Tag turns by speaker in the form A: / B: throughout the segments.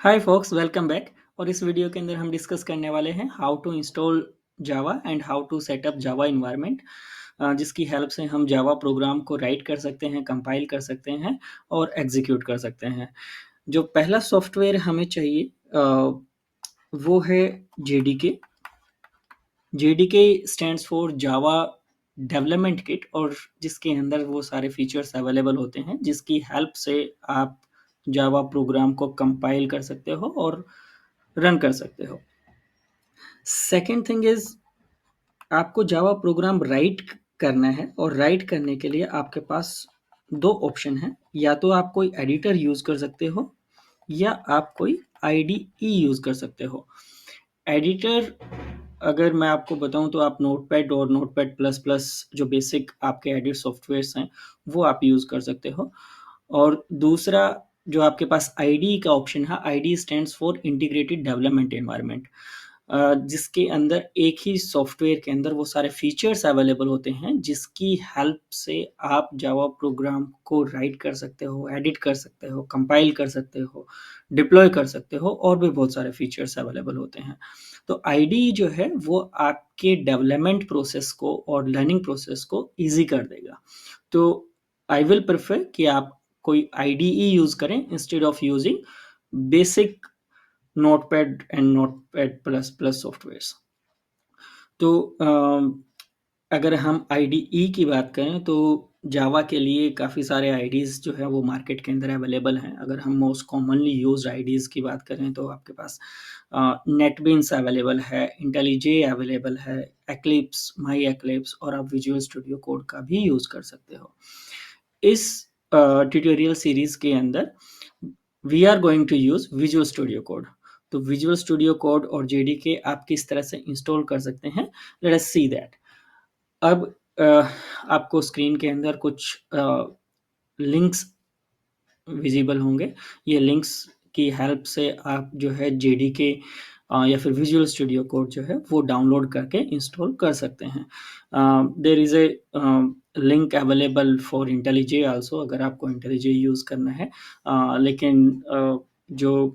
A: हाय focus, welcome back. और इस video के अंदर हम डिस्कस करने वाले हैं how to install Java and how to setup Java environment, जिसकी हेल्प से हम जावा प्रोग्राम को राइट कर सकते हैं, कंपाइल कर सकते हैं और एग्जीक्यूट कर सकते हैं। जो पहला सॉफ्टवेयर हमें चाहिए वो है JDK. JDK stands for Java development kit, और जिसके अंदर वो सारे फीचर्स अवेलेबल होते हैं जिसकी हेल्प से आप जावा प्रोग्राम को कंपाइल कर सकते हो और रन कर सकते हो। सेकेंड थिंग इज, आपको जावा प्रोग्राम राइट करना है, और राइट करने के लिए आपके पास दो ऑप्शन है। या तो आप कोई एडिटर यूज कर सकते हो या आप कोई आईडीई यूज कर सकते हो। एडिटर, अगर मैं आपको बताऊं तो आप नोटपैड और नोटपैड प्लस प्लस, जो बेसिक आपके एडिट सॉफ्टवेयर्स हैं, वो आप यूज कर सकते हो। और दूसरा जो आपके पास आईडी का ऑप्शन है, ID stands for integrated development environment, जिसके अंदर एक ही सॉफ्टवेयर के अंदर वो सारे फीचर्स अवेलेबल होते हैं जिसकी हेल्प से आप जावा प्रोग्राम को राइट कर सकते हो, एडिट कर सकते हो, कंपाइल कर सकते हो, डिप्लॉय कर सकते हो, और भी बहुत सारे फीचर्स अवेलेबल होते हैं। तो आईडी जो है वो आपके डेवलपमेंट प्रोसेस को और लर्निंग प्रोसेस को ईजी कर देगा। तो आई विल प्रेफर कि आप कोई आईडीई यूज करें instead of using basic notepad and notepad plus plus softwares. तो अगर हम आईडीई की बात करें तो जावा के लिए काफ़ी सारे आईडीज़ जो है वो मार्केट के अंदर अवेलेबल हैं। अगर हम मोस्ट कॉमनली यूज आईडीज़ की बात करें तो आपके पास नेटबीन्स अवेलेबल है, इंटेलिजे अवेलेबल है, एक्लिप्स, माई एक्लिप्स, और आप विजुअल स्टूडियो कोड का भी यूज़ कर सकते हो। इस ट्यूटोरियल सीरीज के अंदर we are going to use Visual Studio Code. तो विजुअल स्टूडियो कोड और जेडीके आप किस तरह से इंस्टॉल कर सकते हैं, लेट अस सी दैट। अब आपको स्क्रीन के अंदर कुछ लिंक्स विजिबल होंगे। ये लिंक्स की हेल्प से आप जो है जेडीके या फिर विजुअल स्टूडियो कोड जो है वो डाउनलोड करके इंस्टॉल कर सकते हैं। There is a link available for IntelliJ also, अगर आपको इंटेलिजे यूज़ करना है। लेकिन जो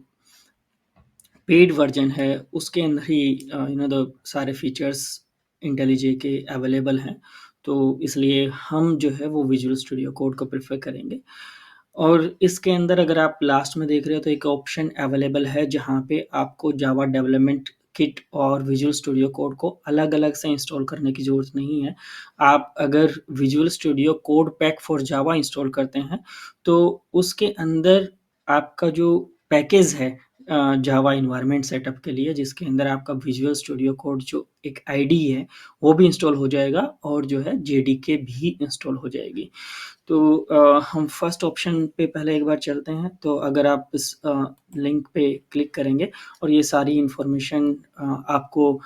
A: पेड वर्जन है उसके अंदर ही द सारे फीचर्स इंटेलिजे के अवेलेबल हैं। तो इसलिए हम जो है वो विजुअल स्टूडियो कोड को प्रेफर करेंगे। और इसके अंदर अगर आप लास्ट में देख रहे हो तो एक ऑप्शन अवेलेबल है जहाँ पे आपको जावा डेवलपमेंट किट और विजुअल स्टूडियो कोड को अलग अलग से इंस्टॉल करने की ज़रूरत नहीं है। आप अगर visual Studio code pack for Java install करते हैं तो उसके अंदर आपका जो पैकेज है जावा इन्वायरमेंट सेटअप के लिए, जिसके अंदर आपका विजुअल स्टूडियो कोड जो एक आईडी है वो भी इंस्टॉल हो जाएगा, और जो है जेडीके भी इंस्टॉल हो जाएगी। तो हम फर्स्ट ऑप्शन पे पहले एक बार चलते हैं। तो अगर आप इस लिंक पे क्लिक करेंगे, और ये सारी इंफॉर्मेशन आपको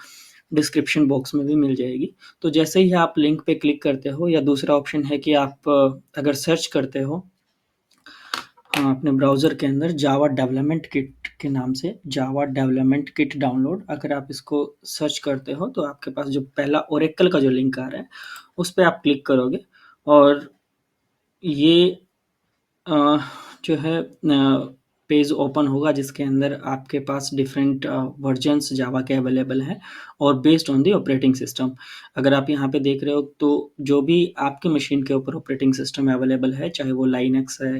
A: डिस्क्रिप्शन बॉक्स में भी मिल जाएगी। तो जैसे ही आप लिंक पे क्लिक करते हो, या दूसरा ऑप्शन है कि आप अगर सर्च करते हो अपने ब्राउज़र के अंदर जावा डेवलपमेंट किट के नाम से, जावा डेवलपमेंट किट डाउनलोड, अगर आप इसको सर्च करते हो तो आपके पास जो पहला ओरेकल का जो लिंक आ रहा है उस पर आप क्लिक करोगे, और ये जो है पेज ओपन होगा जिसके अंदर आपके पास डिफरेंट वर्जन्स जावा के अवेलेबल हैं, और based on the operating system. अगर आप यहाँ पे देख रहे हो तो जो भी आपके मशीन के ऊपर ऑपरेटिंग सिस्टम अवेलेबल है, चाहे वो लाइनक्स है,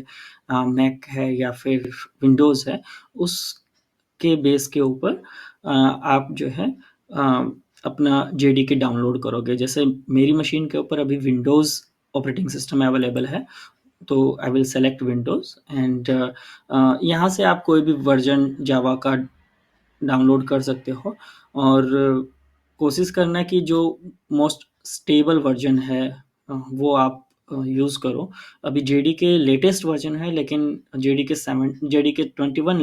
A: मैक है, या फिर विंडोज़ है, उसके बेस के ऊपर आप जो है अपना जेडीके डाउनलोड करोगे। जैसे मेरी मशीन के ऊपर अभी विंडोज़ ऑपरेटिंग सिस्टम अवेलेबल है, तो I will select Windows, and यहाँ से आप कोई भी वर्जन जावा का डाउनलोड कर सकते हो। और कोशिश करना कि जो मोस्ट स्टेबल वर्जन है वो आप यूज़ करो। अभी जेडीके लेटेस्ट वर्जन है, लेकिन JDK 21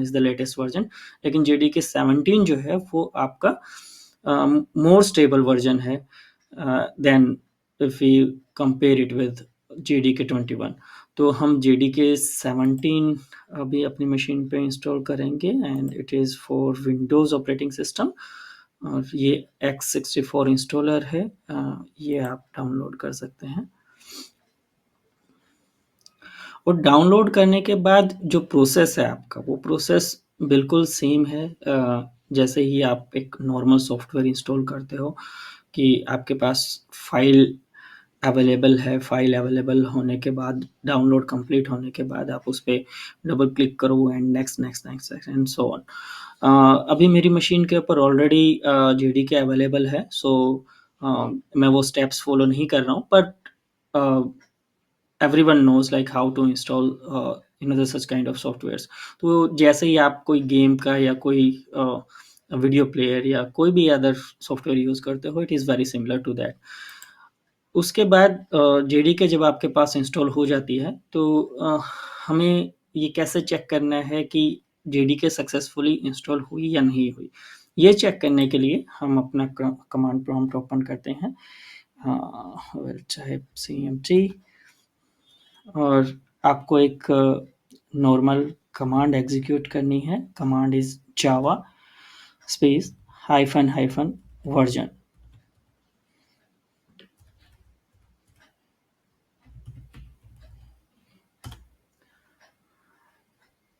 A: is the latest version, लेकिन जेडीके 17 जो है वो आपका मोर स्टेबल वर्जन है then if you compare it with JDK 21। तो हम जेडीके 17 अभी अपनी मशीन पे इंस्टॉल करेंगे, and it is for Windows operating system, और ये x64 इंस्टॉलर है। ये आप डाउनलोड कर सकते हैं। और डाउनलोड करने के बाद जो प्रोसेस है आपका, वो प्रोसेस बिल्कुल सेम है। जैसे ही आप एक नॉर्मल सॉफ्टवेयर इंस्टॉल करते हो कि आपके पास फ़ाइल अवेलेबल है, फ़ाइल अवेलेबल होने के बाद, डाउनलोड कंप्लीट होने के बाद आप उस पे डबल क्लिक करो and next, next, next and so on. अभी मेरी मशीन के ऊपर ऑलरेडी जेडीके अवेलेबल है, सो मैं वो स्टेप्स फ़ॉलो नहीं कर रहा हूँ, but everyone knows like how to install such kind of softwares. तो जैसे ही आप कोई गेम का या कोई वीडियो प्लेयर या कोई भी अदर सॉफ्टवेयर यूज़ करते हो, it is very similar to that. उसके बाद जेडीके जब आपके पास इंस्टॉल हो जाती है, तो हमें ये कैसे चेक करना है कि जेडीके सक्सेसफुली इंस्टॉल हुई या नहीं हुई। ये चेक करने के लिए हम अपना कमांड प्रॉम्प्ट ओपन करते हैं, विल टाइप cmd, और आपको एक नॉर्मल कमांड एग्जीक्यूट करनी है। Command is Java space hyphen hyphen version.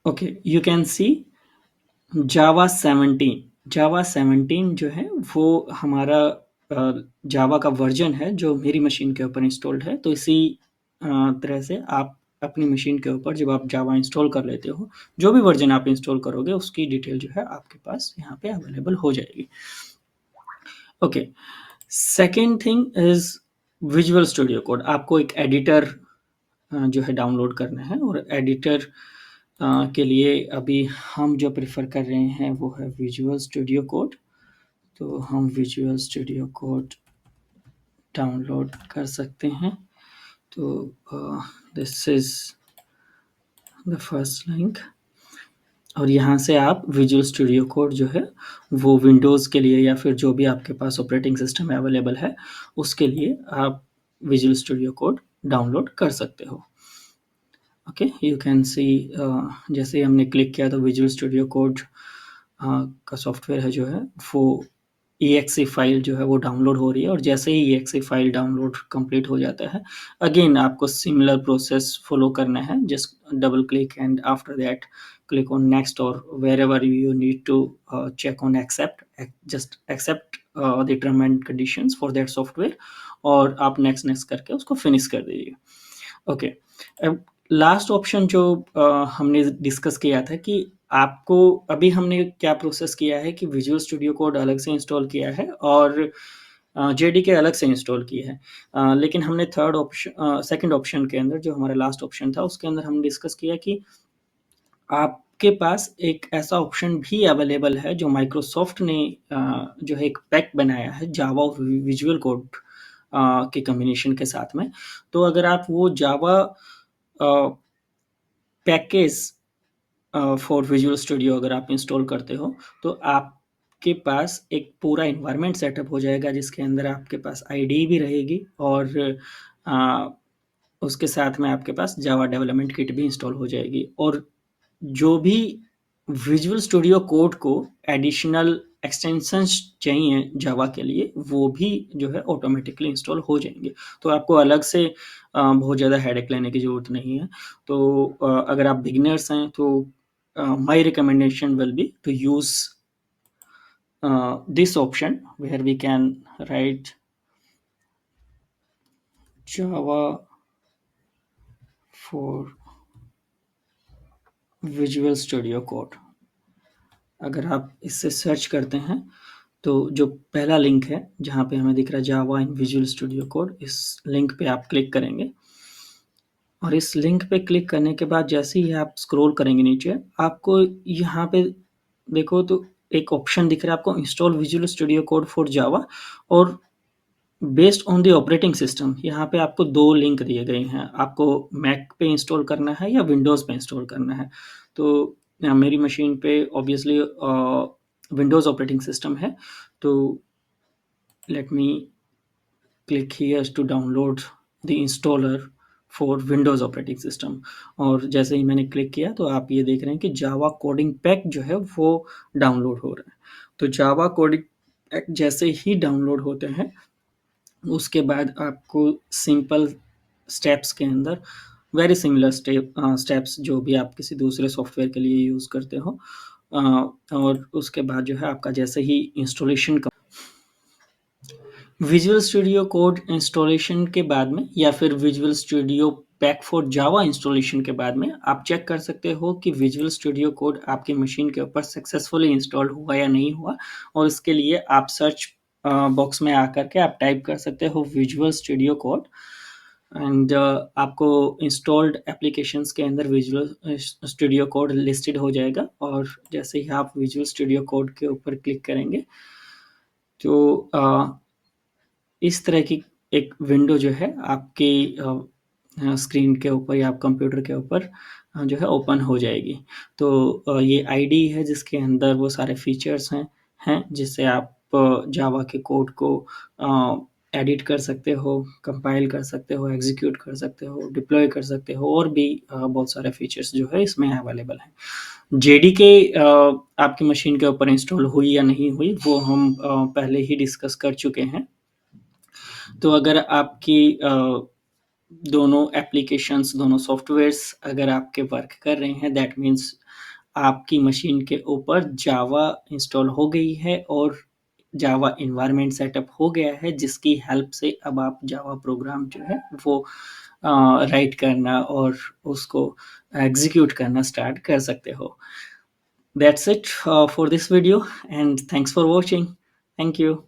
A: Okay, you can see Java 17। Java 17 जो है वो हमारा जावा का वर्जन है जो मेरी मशीन के ऊपर इंस्टॉल्ड है। तो इसी तरह से आप अपनी मशीन के ऊपर जब आप जावा इंस्टॉल कर लेते हो, जो भी वर्जन आप इंस्टॉल करोगे उसकी डिटेल जो है आपके पास यहाँ पे अवेलेबल हो जाएगी। Okay, second thing is visual Studio code. आपको एक एडिटर जो है डाउनलोड करना है, और एडिटर के लिए अभी हम जो प्रेफर कर रहे हैं वो है विजुअल स्टूडियो कोड। तो हम विजुअल स्टूडियो कोड डाउनलोड कर सकते हैं। तो this is the first link, और यहाँ से आप विजुअल स्टूडियो कोड जो है वो विंडोज़ के लिए या फिर जो भी आपके पास ऑपरेटिंग सिस्टम अवेलेबल है उसके लिए आप विजुअल स्टूडियो कोड डाउनलोड कर सकते हो। ओके, यू कैन सी जैसे ही हमने क्लिक किया तो विजुअल स्टूडियो कोड का सॉफ्टवेयर है जो है वो EXE फाइल जो है वो डाउनलोड हो रही है, और जैसे ही EXE फाइल डाउनलोड कंप्लीट हो जाता है, अगेन आपको सिमिलर प्रोसेस फॉलो करना है। Just double click and after that click on next, or wherever you need to check on accept, just accept the term and conditions for that software, और आप next next करके उसको finish कर दीजिए। Okay, अब last option जो हमने discuss किया था कि आपको, अभी हमने क्या प्रोसेस किया है कि विजुअल स्टूडियो कोड अलग से इंस्टॉल किया है और जेडीके अलग से इंस्टॉल की है। लेकिन हमने थर्ड ऑप्शन, सेकंड ऑप्शन के अंदर जो हमारा लास्ट ऑप्शन था उसके अंदर हमने डिस्कस किया कि आपके पास एक ऐसा ऑप्शन भी अवेलेबल है जो माइक्रोसॉफ्ट ने जो है एक पैक बनाया है जावा और विजुअल कोड के कॉम्बिनेशन के साथ में। तो अगर आप वो जावा पैकेज फॉर विजुअल स्टूडियो अगर आप इंस्टॉल करते हो, तो आपके पास एक पूरा इन्वायरमेंट सेटअप हो जाएगा जिसके अंदर आपके पास आईडी भी रहेगी, और उसके साथ में आपके पास जावा डेवलपमेंट किट भी इंस्टॉल हो जाएगी, और जो भी विजुअल स्टूडियो कोड को एडिशनल एक्सटेंशंस चाहिए जावा के लिए, वो भी जो है ऑटोमेटिकली इंस्टॉल हो जाएंगे। तो आपको अलग से बहुत ज़्यादा हेडेक लेने की ज़रूरत नहीं है। तो अगर आप बिगिनर्स हैं तो my recommendation will be to use this option where we can write Java for Visual Studio Code। अगर आप इससे सर्च करते हैं तो जो पहला लिंक है जहाँ पे हमें दिख रहा है जावा इन विजुअल स्टूडियो कोड, इस लिंक पे आप क्लिक करेंगे, और इस लिंक पे क्लिक करने के बाद जैसे ही आप स्क्रॉल करेंगे नीचे, आपको यहाँ पे देखो तो एक ऑप्शन दिख रहा है आपको, install Visual Studio Code for Java, और based on the operating system यहाँ पे आपको दो लिंक दिए गए हैं, आपको मैक पे इंस्टॉल करना है या विंडोज़ पे इंस्टॉल करना है। तो मेरी मशीन पे ऑब्वियसली विंडोज़ ऑपरेटिंग सिस्टम है, तो let me click here to download the installer for Windows operating system. और जैसे ही मैंने क्लिक किया तो आप ये देख रहे हैं कि जावा कोडिंग पैक जो है वो डाउनलोड हो रहा है। तो जावा कोडिंग पैक जैसे ही डाउनलोड होते हैं उसके बाद आपको सिंपल स्टेप्स के अंदर, वेरी सिमिलर स्टेप्स जो भी आप किसी दूसरे सॉफ्टवेयर के लिए यूज़ करते हो, और उसके बाद जो है आपका जैसे ही installation Visual Studio Code installation के बाद में या फिर Visual Studio pack for Java installation के बाद में आप चेक कर सकते हो कि विजुअल स्टूडियो कोड आपकी मशीन के ऊपर सक्सेसफुली इंस्टॉल हुआ या नहीं हुआ, और इसके लिए आप सर्च बॉक्स में आकर के आप टाइप कर सकते हो विजुअल स्टूडियो कोड, एंड आपको इंस्टॉल्ड एप्लीकेशंस के अंदर विजुअल स्टूडियो कोड लिस्टेड हो जाएगा। और जैसे ही आप विजुअल स्टूडियो कोड के ऊपर क्लिक करेंगे तो इस तरह की एक विंडो जो है आपकी स्क्रीन के ऊपर या आप कंप्यूटर के ऊपर जो है ओपन हो जाएगी। तो ये आईडी है जिसके अंदर वो सारे फीचर्स हैं जिससे आप जावा के कोड को एडिट कर सकते हो, कंपाइल कर सकते हो, एग्जीक्यूट कर सकते हो, डिप्लॉय कर सकते हो, और भी बहुत सारे फीचर्स जो है इसमें अवेलेबल हैं। जेडीके आपकी मशीन के ऊपर इंस्टॉल हुई या नहीं हुई वो हम पहले ही डिस्कस कर चुके हैं। तो अगर आपकी दोनों एप्लीकेशंस, दोनों सॉफ्टवेयर्स अगर आपके वर्क कर रहे हैं, दैट मीन्स आपकी मशीन के ऊपर जावा इंस्टॉल हो गई है और जावा इन्वायरमेंट सेटअप हो गया है, जिसकी हेल्प से अब आप जावा प्रोग्राम जो है वो राइट करना और उसको एग्जीक्यूट करना स्टार्ट कर सकते हो। That's it for this video, and thanks for watching. Thank you.